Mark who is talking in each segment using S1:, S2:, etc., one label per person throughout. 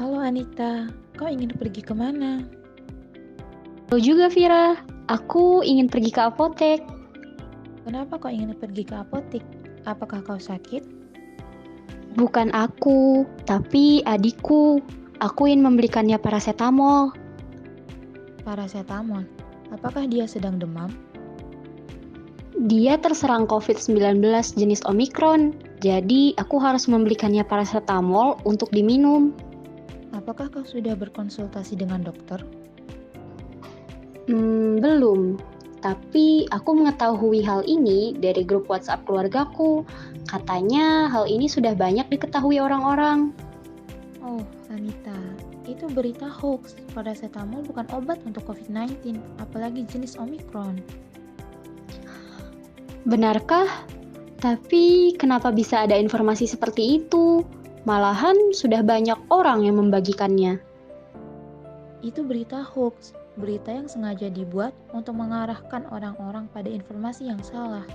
S1: Halo Anita, kau ingin pergi kemana?
S2: Halo juga Vira, aku ingin pergi ke apotek.
S1: Kenapa kau ingin pergi ke apotik? Apakah kau sakit?
S2: Bukan aku, tapi adikku. Aku ingin membelikannya paracetamol.
S1: Paracetamol. Apakah dia sedang demam?
S2: Dia terserang COVID-19 jenis Omikron, jadi aku harus membelikannya paracetamol untuk diminum.
S1: Apakah kau sudah berkonsultasi dengan dokter?
S2: Belum. Tapi aku mengetahui hal ini dari grup WhatsApp keluargaku. Katanya hal ini sudah banyak diketahui orang-orang.
S1: Oh, Anita, itu berita hoax. Paracetamol bukan obat untuk COVID-19, apalagi jenis Omikron.
S2: Benarkah? Tapi kenapa bisa ada informasi seperti itu? Malahan sudah banyak orang yang membagikannya.
S1: Itu berita hoax, berita yang sengaja dibuat untuk mengarahkan orang-orang pada informasi yang salah.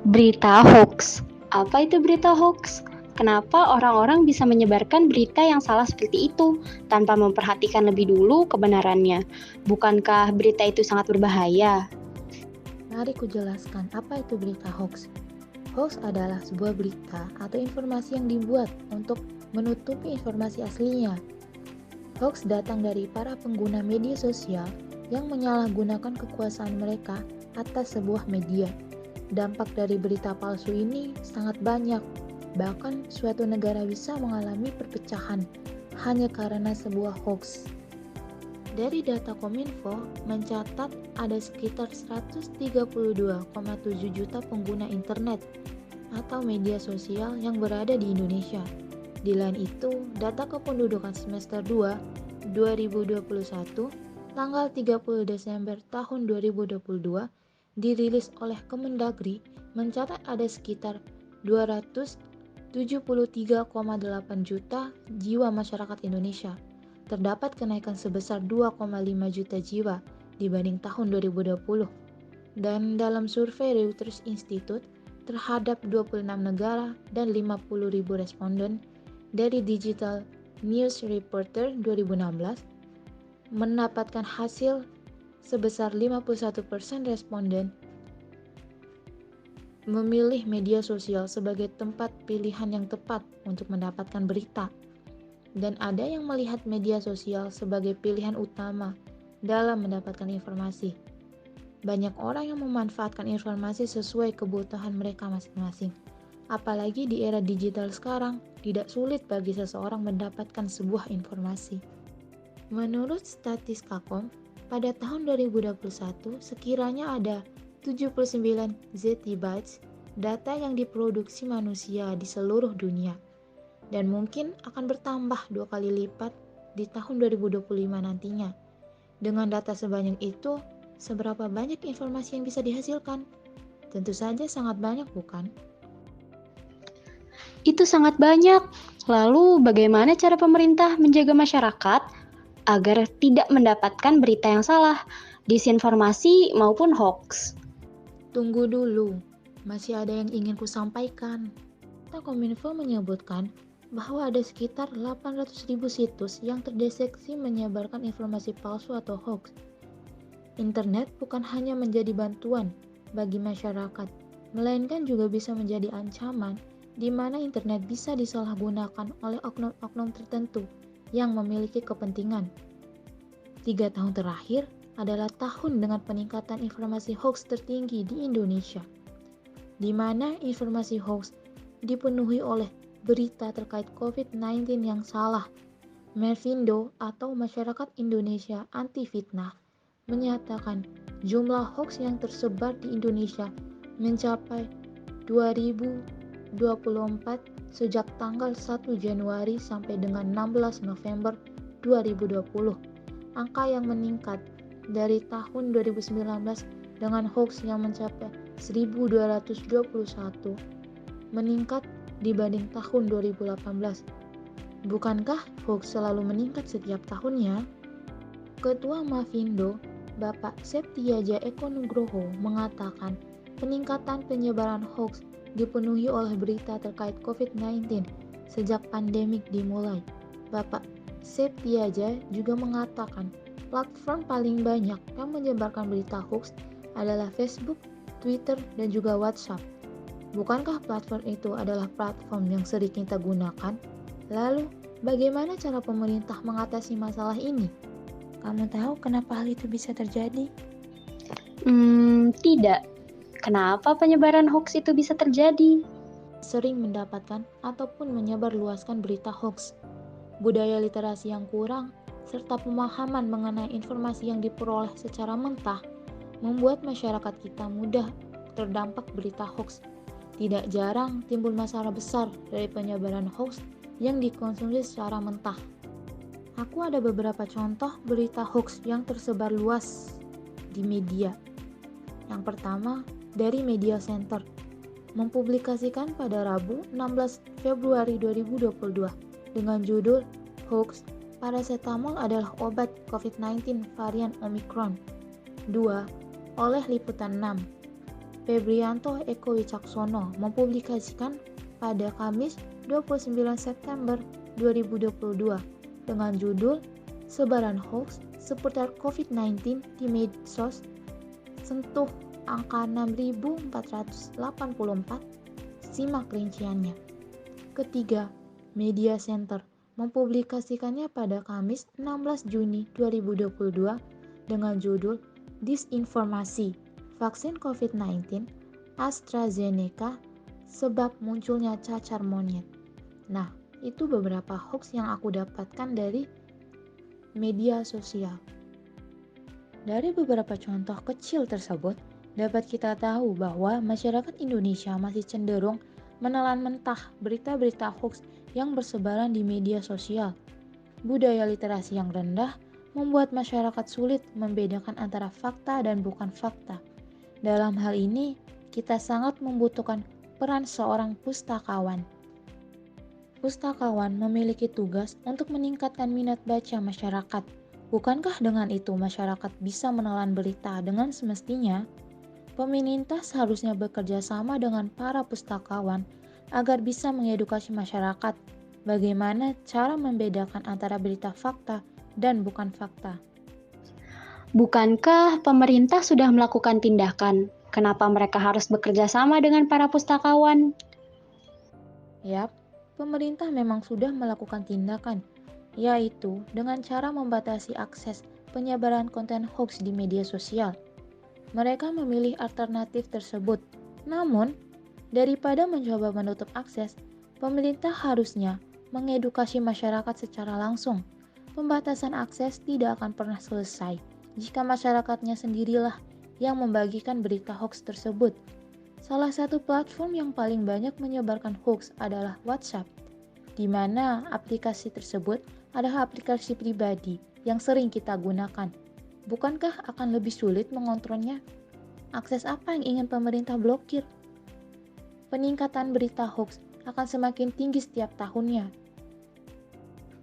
S2: Berita hoax. Apa itu berita hoax? Kenapa orang-orang bisa menyebarkan berita yang salah seperti itu tanpa memperhatikan lebih dulu kebenarannya? Bukankah berita itu sangat berbahaya?
S1: Mari kujelaskan apa itu berita hoax. Hoax adalah sebuah berita atau informasi yang dibuat untuk menutupi informasi aslinya. Hoax datang dari para pengguna media sosial yang menyalahgunakan kekuasaan mereka atas sebuah media. Dampak dari berita palsu ini sangat banyak, bahkan suatu negara bisa mengalami perpecahan hanya karena sebuah hoax. Dari data Kominfo mencatat ada sekitar 132,7 juta pengguna internet atau media sosial yang berada di Indonesia. Di lain itu, data kependudukan semester 2 2021 tanggal 30 Desember tahun 2022 dirilis oleh Kemendagri mencatat ada sekitar 273,8 juta jiwa masyarakat Indonesia. Terdapat kenaikan sebesar 2,5 juta jiwa dibanding tahun 2020. Dan dalam survei Reuters Institute terhadap 26 negara dan 50.000 responden dari Digital News Reporter 2016 mendapatkan hasil sebesar 51% responden memilih media sosial sebagai tempat pilihan yang tepat untuk mendapatkan berita. Dan ada yang melihat media sosial sebagai pilihan utama dalam mendapatkan informasi. Banyak orang yang memanfaatkan informasi sesuai kebutuhan mereka masing-masing. Apalagi di era digital sekarang, tidak sulit bagi seseorang mendapatkan sebuah informasi. Menurut Statistics.com, pada tahun 2021 sekiranya ada 79 zettabytes data yang diproduksi manusia di seluruh dunia. Dan mungkin akan bertambah 2 kali lipat di tahun 2025 nantinya. Dengan data sebanyak itu, seberapa banyak informasi yang bisa dihasilkan? Tentu saja sangat banyak, bukan?
S2: Itu sangat banyak. Lalu bagaimana cara pemerintah menjaga masyarakat agar tidak mendapatkan berita yang salah, disinformasi maupun hoax?
S1: Tunggu dulu, masih ada yang ingin kusampaikan. Kominfo menyebutkan bahwa ada sekitar 800.000 situs yang terdeteksi menyebarkan informasi palsu atau hoax. Internet bukan hanya menjadi bantuan bagi masyarakat, melainkan juga bisa menjadi ancaman di mana internet bisa disalahgunakan oleh oknum-oknum tertentu yang memiliki kepentingan. 3 tahun terakhir adalah tahun dengan peningkatan informasi hoax tertinggi di Indonesia, di mana informasi hoax dipenuhi oleh berita terkait COVID-19 yang salah. Melvindo atau Masyarakat Indonesia Anti Fitnah menyatakan jumlah hoax yang tersebar di Indonesia mencapai 2024 sejak tanggal 1 Januari sampai dengan 16 November 2020. Angka yang meningkat dari tahun 2019 dengan hoax yang mencapai 1221 meningkat dibanding tahun 2018. Bukankah hoax selalu meningkat setiap tahunnya? Ketua Mafindo, Bapak Septiaja Eko Nugroho mengatakan peningkatan penyebaran hoax dipenuhi oleh berita terkait COVID-19 sejak pandemik dimulai. Bapak Septiaja juga mengatakan platform paling banyak yang menyebarkan berita hoax adalah Facebook, Twitter, dan juga WhatsApp. Bukankah platform itu adalah platform yang sering kita gunakan? Lalu, bagaimana cara pemerintah mengatasi masalah ini? Kamu tahu kenapa hal itu bisa terjadi?
S2: Tidak. Kenapa penyebaran hoax itu bisa terjadi?
S1: Sering mendapatkan ataupun menyebarluaskan berita hoax. Budaya literasi yang kurang, serta pemahaman mengenai informasi yang diperoleh secara mentah, membuat masyarakat kita mudah terdampak berita hoax. Tidak jarang timbul masalah besar dari penyebaran hoax yang dikonsumsi secara mentah. Aku ada beberapa contoh berita hoax yang tersebar luas di media. Yang pertama, dari Media Center, mempublikasikan pada Rabu 16 Februari 2022 dengan judul Hoax, Paracetamol adalah obat COVID-19 varian Omicron. 2. Oleh Liputan 6, Febrianto Eko Wicaksono mempublikasikan pada Kamis 29 September 2022 dengan judul Sebaran Hoax seputar COVID-19 di Medsos sentuh angka 6.484, simak rinciannya. Ketiga, Media Center mempublikasikannya pada Kamis 16 Juni 2022 dengan judul Disinformasi Vaksin COVID-19 AstraZeneca sebab munculnya cacar monyet. Nah, itu beberapa hoax yang aku dapatkan dari media sosial. Dari beberapa contoh kecil tersebut, dapat kita tahu bahwa masyarakat Indonesia masih cenderung menelan mentah berita-berita hoax yang bersebaran di media sosial. Budaya literasi yang rendah membuat masyarakat sulit membedakan antara fakta dan bukan fakta. Dalam hal ini, kita sangat membutuhkan peran seorang pustakawan. Pustakawan memiliki tugas untuk meningkatkan minat baca masyarakat. Bukankah dengan itu masyarakat bisa menelan berita dengan semestinya? Pemerintah seharusnya bekerja sama dengan para pustakawan agar bisa mengedukasi masyarakat bagaimana cara membedakan antara berita fakta dan bukan fakta.
S2: Bukankah pemerintah sudah melakukan tindakan? Kenapa mereka harus bekerja sama dengan para pustakawan?
S1: Yap, pemerintah memang sudah melakukan tindakan, yaitu dengan cara membatasi akses penyebaran konten hoax di media sosial. Mereka memilih alternatif tersebut. Namun, daripada mencoba menutup akses, pemerintah harusnya mengedukasi masyarakat secara langsung. Pembatasan akses tidak akan pernah selesai jika masyarakatnya sendirilah yang membagikan berita hoax tersebut. Salah satu platform yang paling banyak menyebarkan hoax adalah WhatsApp, di mana aplikasi tersebut adalah aplikasi pribadi yang sering kita gunakan. Bukankah akan lebih sulit mengontrolnya? Akses apa yang ingin pemerintah blokir? Peningkatan berita hoax akan semakin tinggi setiap tahunnya.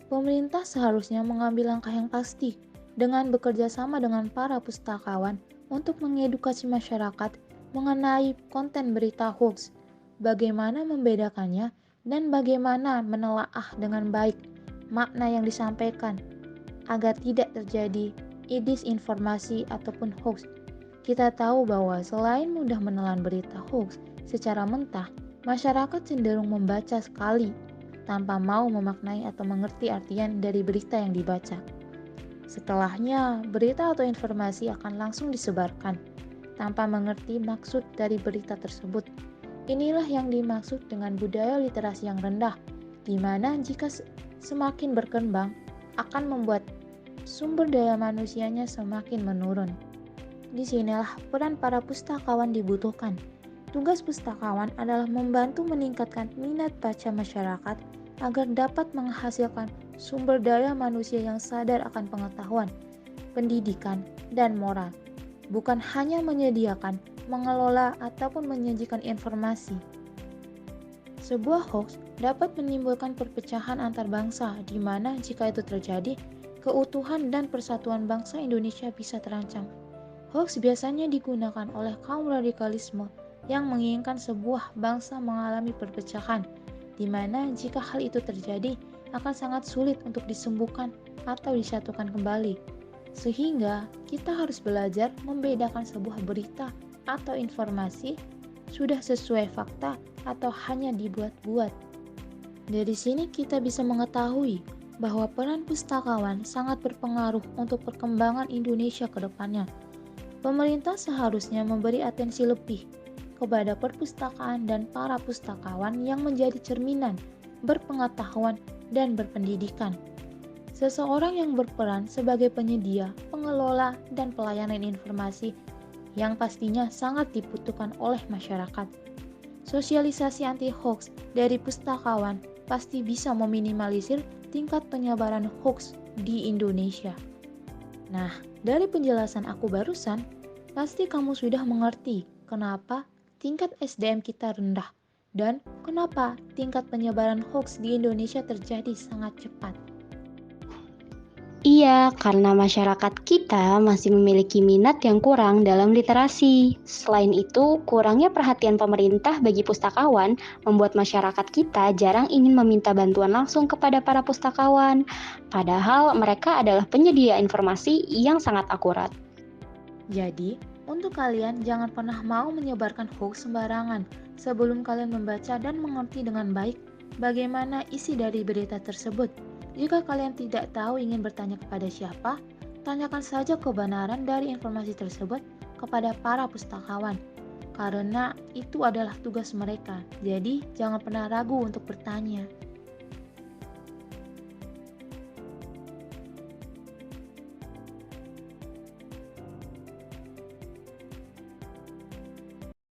S1: Pemerintah seharusnya mengambil langkah yang pasti dengan bekerja sama dengan para pustakawan untuk mengedukasi masyarakat mengenai konten berita hoax, bagaimana membedakannya, dan bagaimana menelaah dengan baik makna yang disampaikan agar tidak terjadi disinformasi ataupun hoax. Kita tahu bahwa selain mudah menelan berita hoax secara mentah, masyarakat cenderung membaca sekali tanpa mau memaknai atau mengerti artian dari berita yang dibaca. Setelahnya, berita atau informasi akan langsung disebarkan tanpa mengerti maksud dari berita tersebut. Inilah yang dimaksud dengan budaya literasi yang rendah, di mana jika semakin berkembang akan membuat sumber daya manusianya semakin menurun. Disinilah peran para pustakawan dibutuhkan. Tugas pustakawan adalah membantu meningkatkan minat baca masyarakat agar dapat menghasilkan sumber daya manusia yang sadar akan pengetahuan, pendidikan, dan moral. Bukan hanya menyediakan, mengelola, ataupun menyajikan informasi. Sebuah hoax dapat menimbulkan perpecahan antar bangsa, di mana jika itu terjadi, keutuhan dan persatuan bangsa Indonesia bisa terancam. Hoax biasanya digunakan oleh kaum radikalisme yang menginginkan sebuah bangsa mengalami perpecahan, di mana jika hal itu terjadi akan sangat sulit untuk disembuhkan atau disatukan kembali. Sehingga kita harus belajar membedakan sebuah berita atau informasi sudah sesuai fakta atau hanya dibuat-buat. Dari sini kita bisa mengetahui bahwa peran pustakawan sangat berpengaruh untuk perkembangan Indonesia ke depannya. Pemerintah seharusnya memberi atensi lebih kepada perpustakaan dan para pustakawan yang menjadi cerminan, berpengetahuan, dan berpendidikan. Seseorang yang berperan sebagai penyedia, pengelola, dan pelayanan informasi yang pastinya sangat dibutuhkan oleh masyarakat. Sosialisasi anti-hoax dari pustakawan pasti bisa meminimalisir tingkat penyebaran hoax di Indonesia. Nah, dari penjelasan aku barusan, pasti kamu sudah mengerti kenapa tingkat SDM kita rendah dan kenapa tingkat penyebaran hoax di Indonesia terjadi sangat cepat.
S2: Iya, karena masyarakat kita masih memiliki minat yang kurang dalam literasi. Selain itu, kurangnya perhatian pemerintah bagi pustakawan membuat masyarakat kita jarang ingin meminta bantuan langsung kepada para pustakawan. Padahal mereka adalah penyedia informasi yang sangat akurat.
S1: Jadi, untuk kalian jangan pernah mau menyebarkan hoax sembarangan sebelum kalian membaca dan mengerti dengan baik bagaimana isi dari berita tersebut. Jika kalian tidak tahu ingin bertanya kepada siapa, tanyakan saja kebenaran dari informasi tersebut kepada para pustakawan, karena itu adalah tugas mereka. Jadi, jangan pernah ragu untuk bertanya.